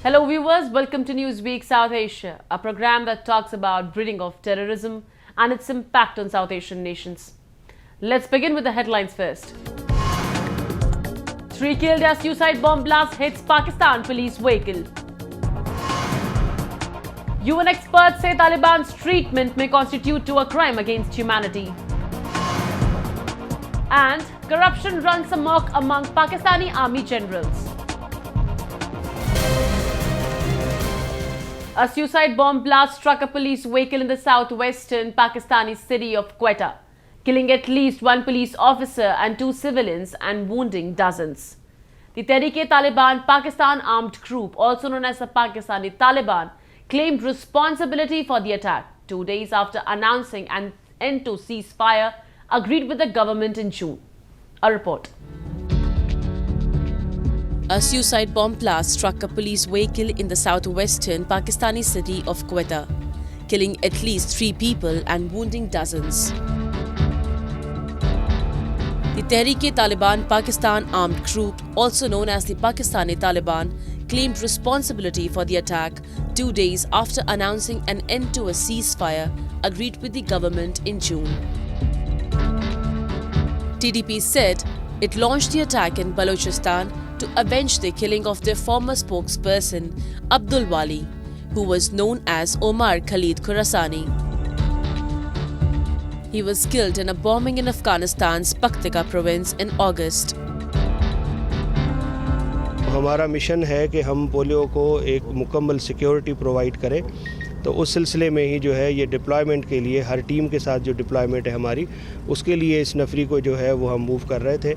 Hello viewers, welcome to Newsweek South Asia, a program that talks about breeding of terrorism and its impact on South Asian nations. Let's begin with the headlines first. 3 killed as suicide bomb blast hits Pakistan police vehicle. UN experts say Taliban's treatment may constitute to a crime against humanity. And corruption runs amok among Pakistani army generals. A suicide bomb blast struck a police vehicle in the southwestern Pakistani city of Quetta, killing at least 1 police officer and 2 civilians and wounding dozens. The Tehreek-e-Taliban Pakistan armed group, also known as the Pakistani Taliban, claimed responsibility for the attack 2 days after announcing an end to ceasefire agreed with the government in June. A report. A suicide bomb blast struck a police vehicle in the southwestern Pakistani city of Quetta, killing at least 3 people and wounding dozens. The Tehreek-e-Taliban Pakistan armed group, also known as the Pakistani Taliban, claimed responsibility for the attack 2 days after announcing an end to a ceasefire agreed with the government in June. TTP said it launched the attack in Balochistan to avenge the killing of their former spokesperson Abdul Wali, who was known as Omar Khalid Khorasani. He was killed in a bombing in Afghanistan's Paktika province in August. हमारा mission है कि हम polio को एक मुकम्मल security provide करें, तो उस सिलसिले में ही जो है ये डिप्लॉयमेंट के लिए हर टीम के साथ जो डिप्लॉयमेंट है हमारी, उसके लिए इस नफरी को जो है वो हम मूव कर रहे थे,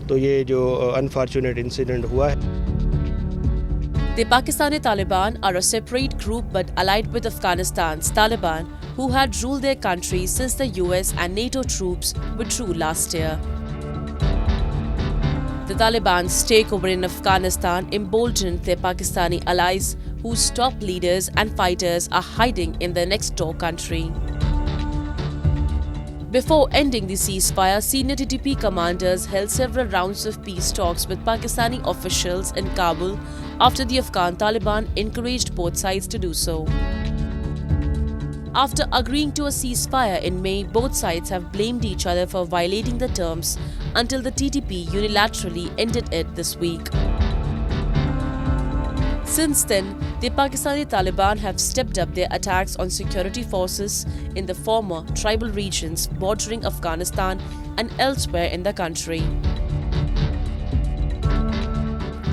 तो ये जो अनफॉर्चुनेट इंसिडेंट हुआ है. The Pakistani Taliban are a separate group but allied with Afghanistan's Taliban, who had ruled their country since the US and NATO troops withdrew last year. The Taliban's takeover in Afghanistan emboldened their Pakistani allies, whose top leaders and fighters are hiding in their next-door country. Before ending the ceasefire, senior TTP commanders held several rounds of peace talks with Pakistani officials in Kabul after the Afghan Taliban encouraged both sides to do so. After agreeing to a ceasefire in May, both sides have blamed each other for violating the terms until the TTP unilaterally ended it this week. Since then, the Pakistani Taliban have stepped up their attacks on security forces in the former tribal regions bordering Afghanistan and elsewhere in the country.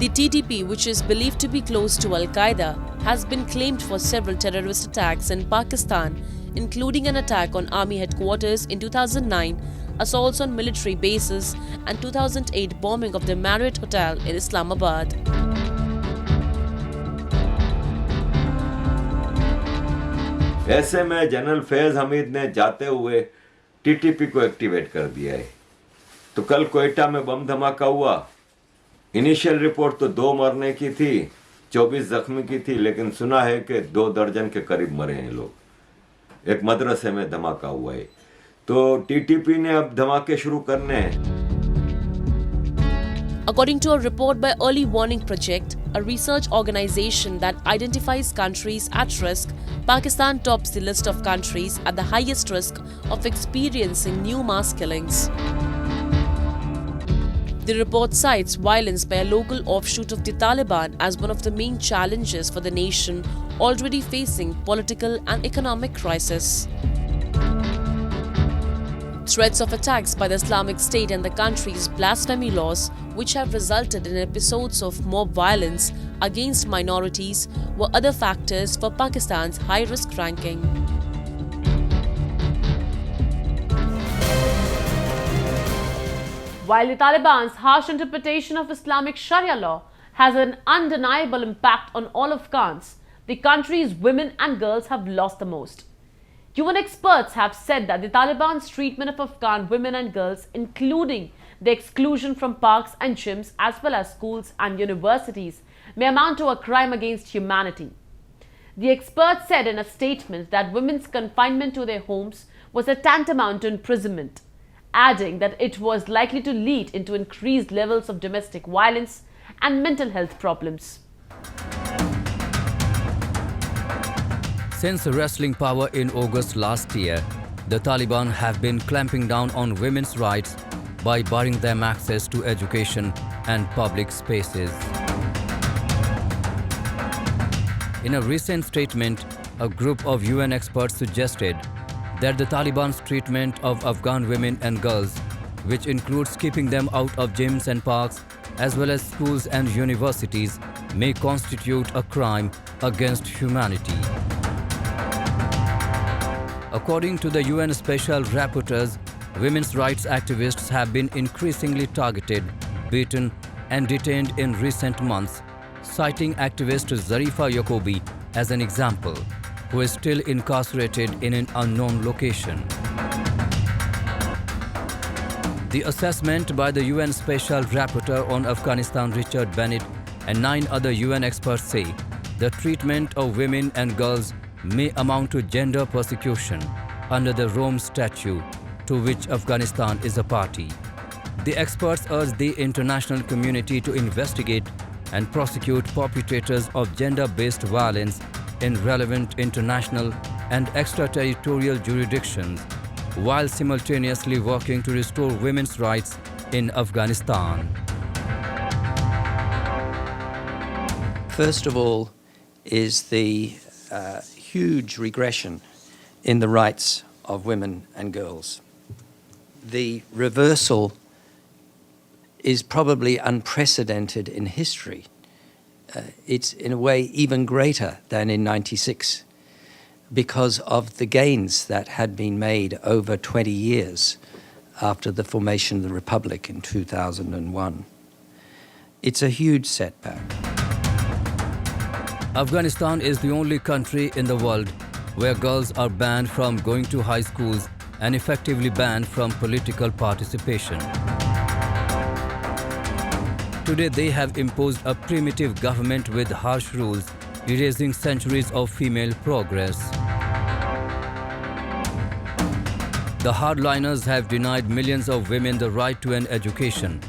The TTP, which is believed to be close to Al-Qaeda, has been claimed for several terrorist attacks in Pakistan, including an attack on army headquarters in 2009, assaults on military bases, and 2008 bombing of the Marriott Hotel in Islamabad. ऐसे में general Faiz Hamid ने जाते हुए TTP को activate कर दिया है. तो कल क्वेटा में बम धमाका हुआ. इनिशियल रिपोर्ट तो 2 मरने की थी, 24 जख्मी की थी, लेकिन सुना है कि 2 दर्जन के करीब मरे हैं लोग. एक मदरसे में धमाका हुआ है. तो टीटीपी ने अब धमाके शुरू करने हैं. According to a report by Early Warning Project, a research organization that identifies countries at risk, Pakistan tops the list of countries at the highest risk of experiencing new mass killings. The report cites violence by a local offshoot of the Taliban as one of the main challenges for the nation already facing political and economic crisis. Threats of attacks by the Islamic State and the country's blasphemy laws, which have resulted in episodes of mob violence against minorities, were other factors for Pakistan's high-risk ranking. While the Taliban's harsh interpretation of Islamic Shariah law has an undeniable impact on all Afghans, the country's women and girls have lost the most. UN experts have said that the Taliban's treatment of Afghan women and girls, including the exclusion from parks and gyms as well as schools and universities, may amount to a crime against humanity. The experts said in a statement that women's confinement to their homes was a tantamount to imprisonment, adding that it was likely to lead into increased levels of domestic violence and mental health problems. Since wresting power in August last year, the Taliban have been clamping down on women's rights by barring them access to education and public spaces. In a recent statement, a group of UN experts suggested that the Taliban's treatment of Afghan women and girls, which includes keeping them out of gyms and parks, as well as schools and universities, may constitute a crime against humanity. According to the UN Special Rapporteurs, women's rights activists have been increasingly targeted, beaten, and detained in recent months, citing activist Zarifa Yacobi as an example, who is still incarcerated in an unknown location. The assessment by the UN Special Rapporteur on Afghanistan, Richard Bennett, and 9 other UN experts say the treatment of women and girls may amount to gender persecution under the Rome Statute, to which Afghanistan is a party. The experts urge the international community to investigate and prosecute perpetrators of gender-based violence in relevant international and extraterritorial jurisdictions, while simultaneously working to restore women's rights in Afghanistan. First of all is the huge regression in the rights of women and girls. The reversal is probably unprecedented in history. It's in a way even greater than in '96 because of the gains that had been made over 20 years after the formation of the Republic in 2001. It's a huge setback. Afghanistan is the only country in the world where girls are banned from going to high schools and effectively banned from political participation. Today they have imposed a primitive government with harsh rules, erasing centuries of female progress. The hardliners have denied millions of women the right to an education,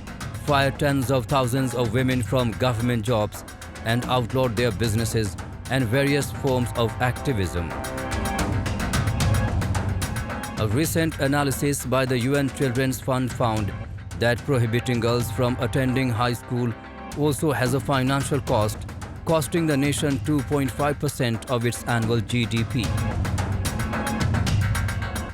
fired tens of thousands of women from government jobs, and outlawed their businesses and various forms of activism. A recent analysis by the UN Children's Fund found that prohibiting girls from attending high school also has a financial cost, costing the nation 2.5% of its annual GDP.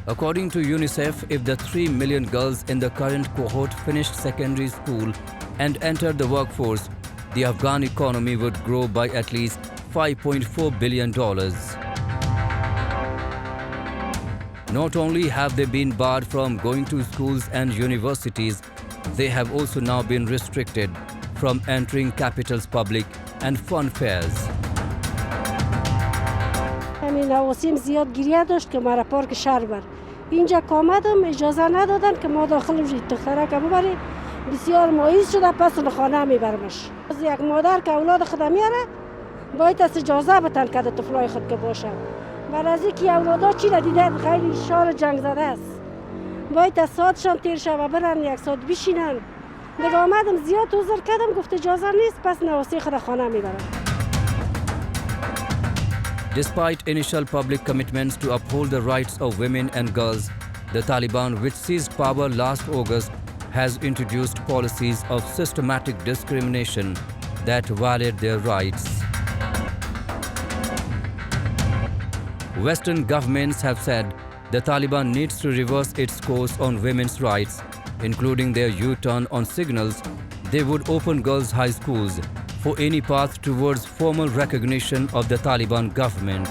According to UNICEF, if the 3 million girls in the current cohort finished secondary school and entered the workforce, the Afghan economy would grow by at least $5.4 billion. Not only have they been barred from going to schools and universities, they have also now been restricted from entering capital's public and fun fairs. همین نواسیم زیاد گریه داشت که مرا پارک شهر بر اینجا کامدم اجازه ندادن که ما داخل بشید دختره که ببری بسیار مایوس شده پس خانه میبرمش از یک مادر که اولاد خود میاره باید از اجازه بتن که طفلای خود که باشه بر از اینکه اولادا چی را دیدن خیلی شار جنگ زده است باید از ساعتشان تیر شه و برن یک ساعت بشینن دیگه آمدم زیاد عذر کردم گفت اجازه نیست پس نواسی خود خانه میبرم. Despite initial public commitments to uphold the rights of women and girls, the Taliban, which seized power last August, has introduced policies of systematic discrimination that violate their rights. Western governments have said the Taliban needs to reverse its course on women's rights, including their U-turn on signals they would open girls' high schools for any path towards formal recognition of the Taliban government.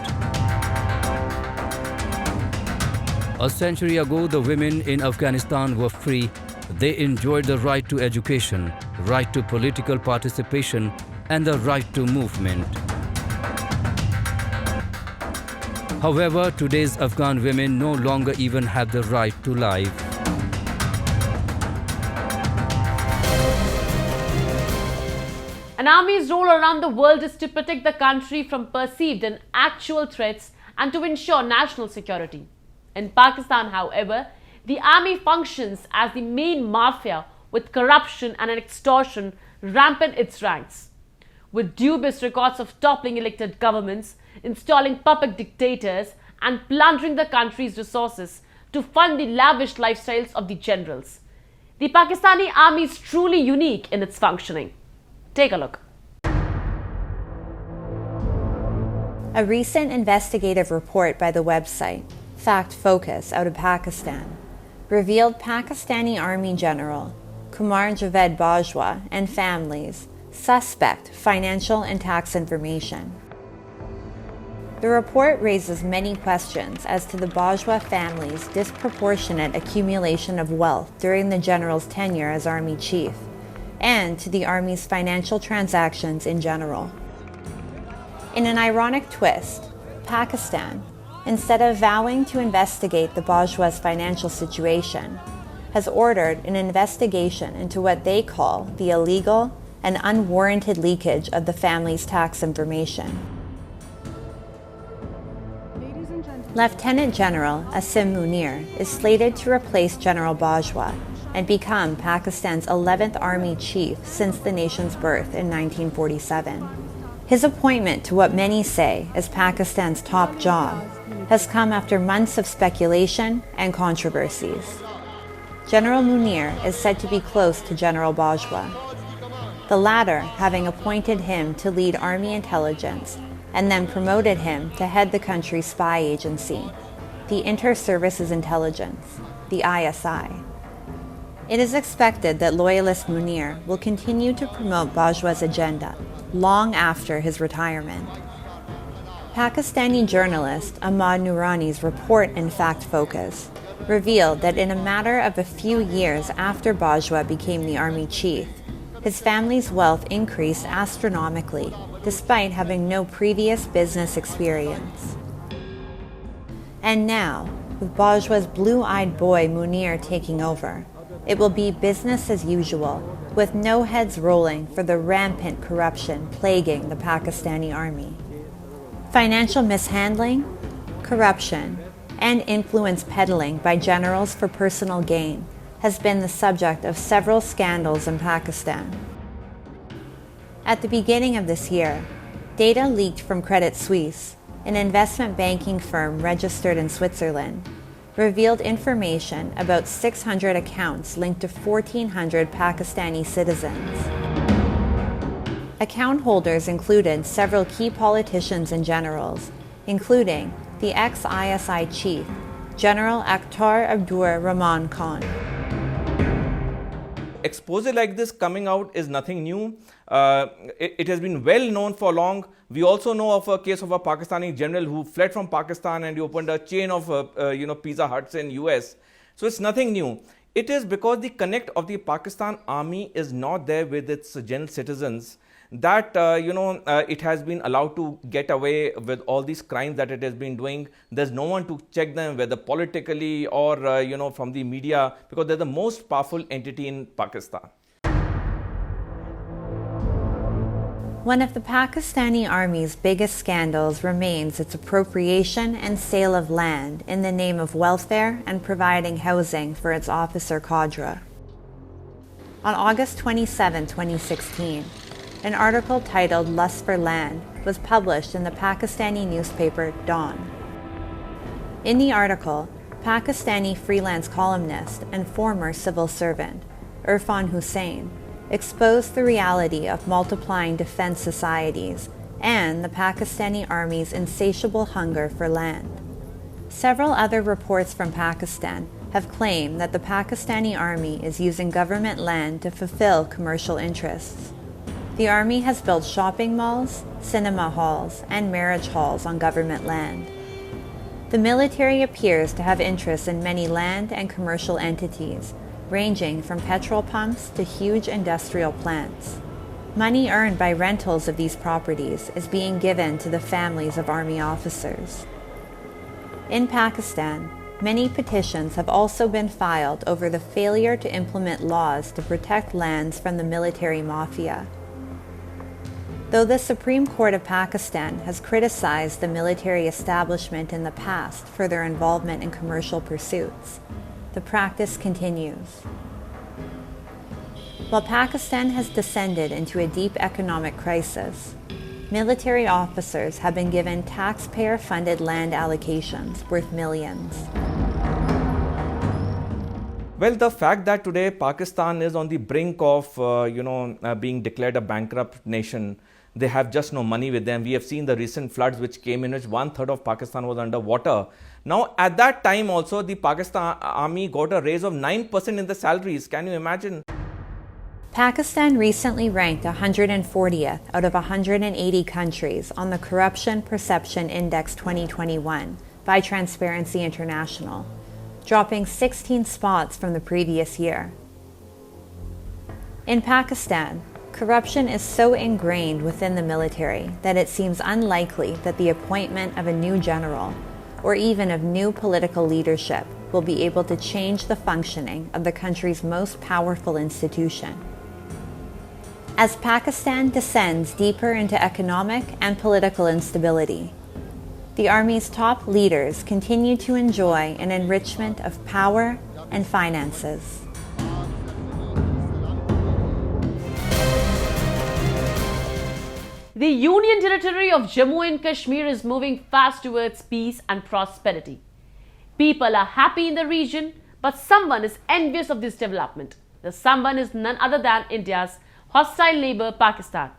A century ago, the women in Afghanistan were free. They enjoyed the right to education, right to political participation, and the right to movement. However, today's Afghan women no longer even have the right to life. An army's role around the world is to protect the country from perceived and actual threats and to ensure national security. In Pakistan, however, the army functions as the main mafia with corruption and extortion rampant its ranks. With dubious records of toppling elected governments, installing puppet dictators and plundering the country's resources to fund the lavish lifestyles of the generals. The Pakistani army is truly unique in its functioning. Take a look. A recent investigative report by the website Fact Focus out of Pakistan revealed Pakistani Army General Qamar Javed Bajwa and families suspect financial and tax information. The report raises many questions as to the Bajwa family's disproportionate accumulation of wealth during the general's tenure as Army Chief, and to the Army's financial transactions in general. In an ironic twist, Pakistan, instead of vowing to investigate the Bajwa's financial situation, has ordered an investigation into what they call the illegal and unwarranted leakage of the family's tax information. Lieutenant General Asim Munir is slated to replace General Bajwa and become Pakistan's 11th Army Chief since the nation's birth in 1947. His appointment to what many say is Pakistan's top job has come after months of speculation and controversies. General Munir is said to be close to General Bajwa, the latter having appointed him to lead Army intelligence and then promoted him to head the country's spy agency, the Inter-Services Intelligence, the ISI. It is expected that loyalist Munir will continue to promote Bajwa's agenda long after his retirement. Pakistani journalist Ahmad Noorani's report in Fact Focus revealed that in a matter of a few years after Bajwa became the Army Chief, his family's wealth increased astronomically despite having no previous business experience. And now, with Bajwa's blue-eyed boy Munir taking over, it will be business as usual, with no heads rolling for the rampant corruption plaguing the Pakistani army. Financial mishandling, corruption, and influence peddling by generals for personal gain has been the subject of several scandals in Pakistan. At the beginning of this year, data leaked from Credit Suisse, an investment banking firm registered in Switzerland, revealed information about 600 accounts linked to 1,400 Pakistani citizens. Account holders included several key politicians and generals, including the ex-ISI chief, General Akhtar Abdur Rahman Khan. Exposure like this coming out is nothing new. It has been well known for long. We also know of a case of a Pakistani general who fled from Pakistan and he opened a chain of Pizza Huts in US. So it's nothing new. It is because the connect of the Pakistan army is not there with its general citizens that it has been allowed to get away with all these crimes that it has been doing. There's no one to check them, whether politically or from the media, because they're the most powerful entity in Pakistan. One of the Pakistani army's biggest scandals remains its appropriation and sale of land in the name of welfare and providing housing for its officer cadre. On August 27, 2016, an article titled "Lust for Land" was published in the Pakistani newspaper Dawn. In the article, Pakistani freelance columnist and former civil servant Irfan Hussain exposed the reality of multiplying defense societies and the Pakistani army's insatiable hunger for land. Several other reports from Pakistan have claimed that the Pakistani army is using government land to fulfill commercial interests. The army has built shopping malls, cinema halls, and marriage halls on government land. The military appears to have interests in many land and commercial entities, ranging from petrol pumps to huge industrial plants. Money earned by rentals of these properties is being given to the families of army officers. In Pakistan, many petitions have also been filed over the failure to implement laws to protect lands from the military mafia. Though the Supreme Court of Pakistan has criticized the military establishment in the past for their involvement in commercial pursuits, the practice continues. While Pakistan has descended into a deep economic crisis, military officers have been given taxpayer-funded land allocations worth millions. Well, the fact that today Pakistan is on the brink of, being declared a bankrupt nation, they have just no money with them. We have seen the recent floods which came in which 1/3 of Pakistan was underwater. Now, at that time also, the Pakistan army got a raise of 9% in the salaries. Can you imagine? Pakistan recently ranked 140th out of 180 countries on the Corruption Perception Index 2021 by Transparency International, dropping 16 spots from the previous year. In Pakistan, corruption is so ingrained within the military that it seems unlikely that the appointment of a new general or even of new political leadership will be able to change the functioning of the country's most powerful institution. As Pakistan descends deeper into economic and political instability, the Army's top leaders continue to enjoy an enrichment of power and finances. The Union Territory of Jammu and Kashmir is moving fast towards peace and prosperity. People are happy in the region, but someone is envious of this development. The someone is none other than India's hostile neighbor Pakistan,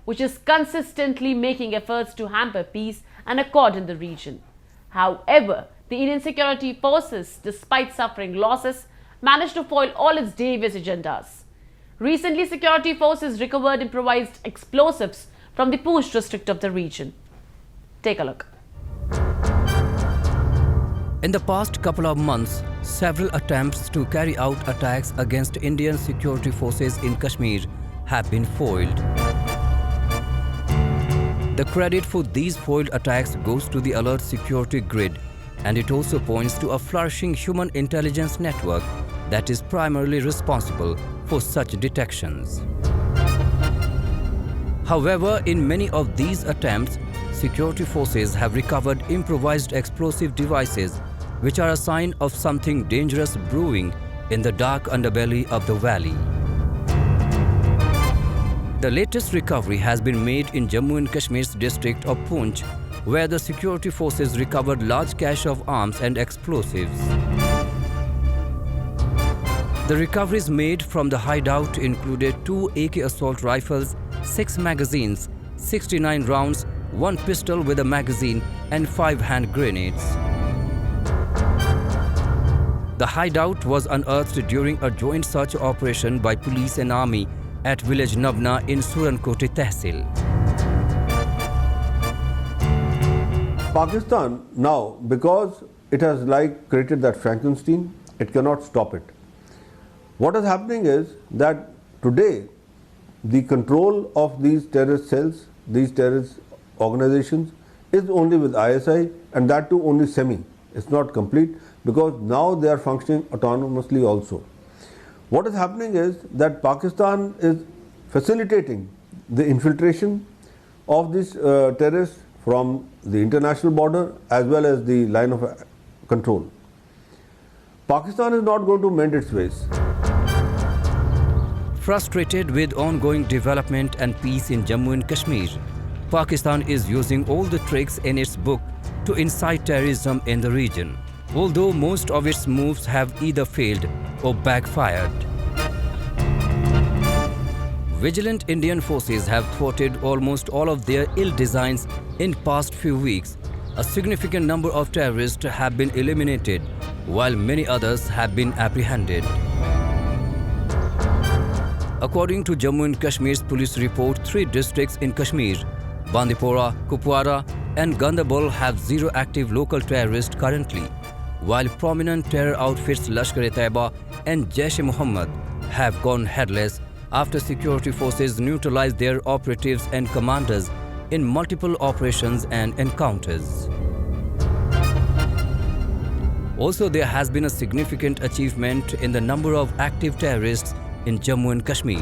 which is consistently making efforts to hamper peace and accord in the region. However, the Indian security forces, despite suffering losses, managed to foil all its devious agendas. Recently, security forces recovered improvised explosives from the Poonch district of the region. Take a look. In the past couple of months, several attempts to carry out attacks against Indian security forces in Kashmir have been foiled. The credit for these foiled attacks goes to the alert security grid, and it also points to a flourishing human intelligence network that is primarily responsible for such detections. However, in many of these attempts, security forces have recovered improvised explosive devices which are a sign of something dangerous brewing in the dark underbelly of the valley. The latest recovery has been made in Jammu and Kashmir's district of Poonch, where the security forces recovered large cache of arms and explosives. The recoveries made from the hideout included 2 AK assault rifles, 6 magazines, 69 rounds, 1 pistol with a magazine and 5 hand grenades. The hideout was unearthed during a joint search operation by police and army at village Nabna in Surankoti Tehsil. Pakistan now, because it has created that Frankenstein, it cannot stop it. What is happening is that today the control of these terrorist cells, these terrorist organizations is only with ISI, and that too only semi. It's not complete because now they are functioning autonomously also. What is happening is that Pakistan is facilitating the infiltration of these terrorists from the international border as well as the line of control. Pakistan is not going to mend its ways. Frustrated with ongoing development and peace in Jammu and Kashmir, Pakistan is using all the tricks in its book to incite terrorism in the region, although most of its moves have either failed or backfired. Vigilant Indian forces have thwarted almost all of their ill designs in past few weeks. A significant number of terrorists have been eliminated, while many others have been apprehended. According to Jammu and Kashmir's police report, 3 districts in Kashmir, Bandipora, Kupwara and Gandarbal have 0 active local terrorists currently, while prominent terror outfits Lashkar-e-Taiba and Jaish-e-Mohammed have gone headless after security forces neutralized their operatives and commanders in multiple operations and encounters. Also, there has been a significant achievement in the number of active terrorists in Jammu and Kashmir.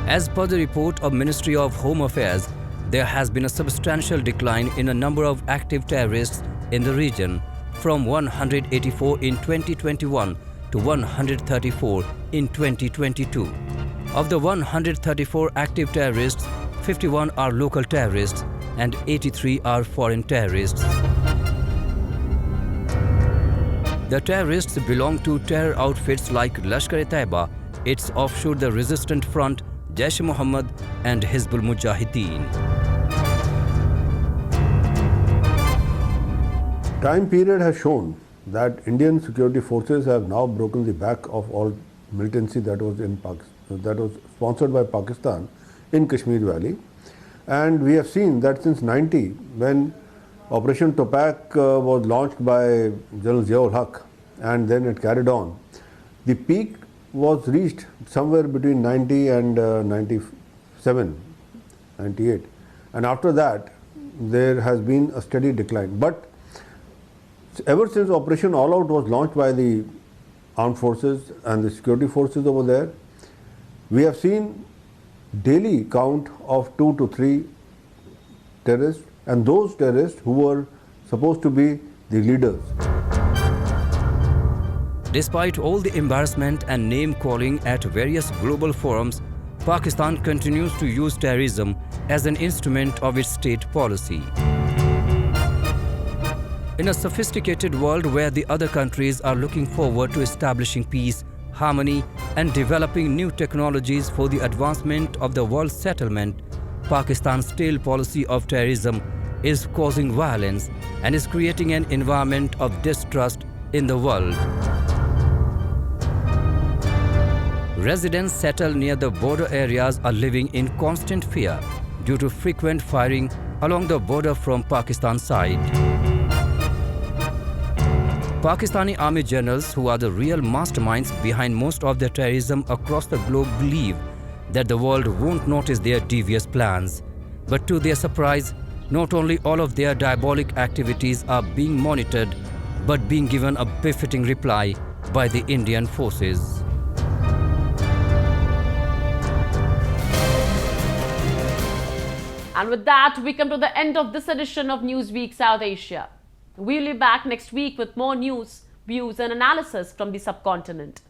As per the report of Ministry of Home Affairs, there has been a substantial decline in the number of active terrorists in the region from 184 in 2021 to 134 in 2022. Of the 134 active terrorists, 51 are local terrorists and 83 are foreign terrorists. The terrorists belong to terror outfits like Lashkar-e-Taiba, its offshoot the Resistant Front, Jaish-e-Mohammed and Hizbul Mujahideen. Time period has shown that Indian security forces have now broken the back of all militancy that was in Pakistan, that was sponsored by Pakistan in Kashmir Valley, and we have seen that since 90, when Operation Topak was launched by General Ziaul Haq and then it carried on, the peak was reached somewhere between 90 and 97, 98, and after that there has been a steady decline. But ever since Operation All Out was launched by the armed forces and the security forces over there, we have seen daily count of 2 to 3 terrorists, and those terrorists who were supposed to be the leaders. Despite all the embarrassment and name-calling at various global forums, Pakistan continues to use terrorism as an instrument of its state policy. In a sophisticated world where the other countries are looking forward to establishing peace, harmony and developing new technologies for the advancement of the world's settlement, Pakistan's stale policy of terrorism is causing violence and is creating an environment of distrust in the world. Residents settled near the border areas are living in constant fear due to frequent firing along the border from Pakistan's side. Pakistani army generals, who are the real masterminds behind most of the terrorism across the globe, believe that the world won't notice their devious plans. But to their surprise, not only all of their diabolic activities are being monitored, but being given a befitting reply by the Indian forces. And with that, we come to the end of this edition of Newsweek South Asia. We'll be back next week with more news, views and analysis from the subcontinent.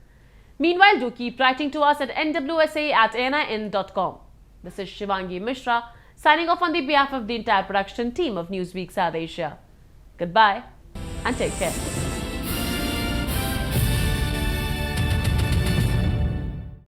Meanwhile, do keep writing to us at nwsa@nin.com. This is Shivangi Mishra signing off on the behalf of the entire production team of Newsweek South Asia. Goodbye and take care.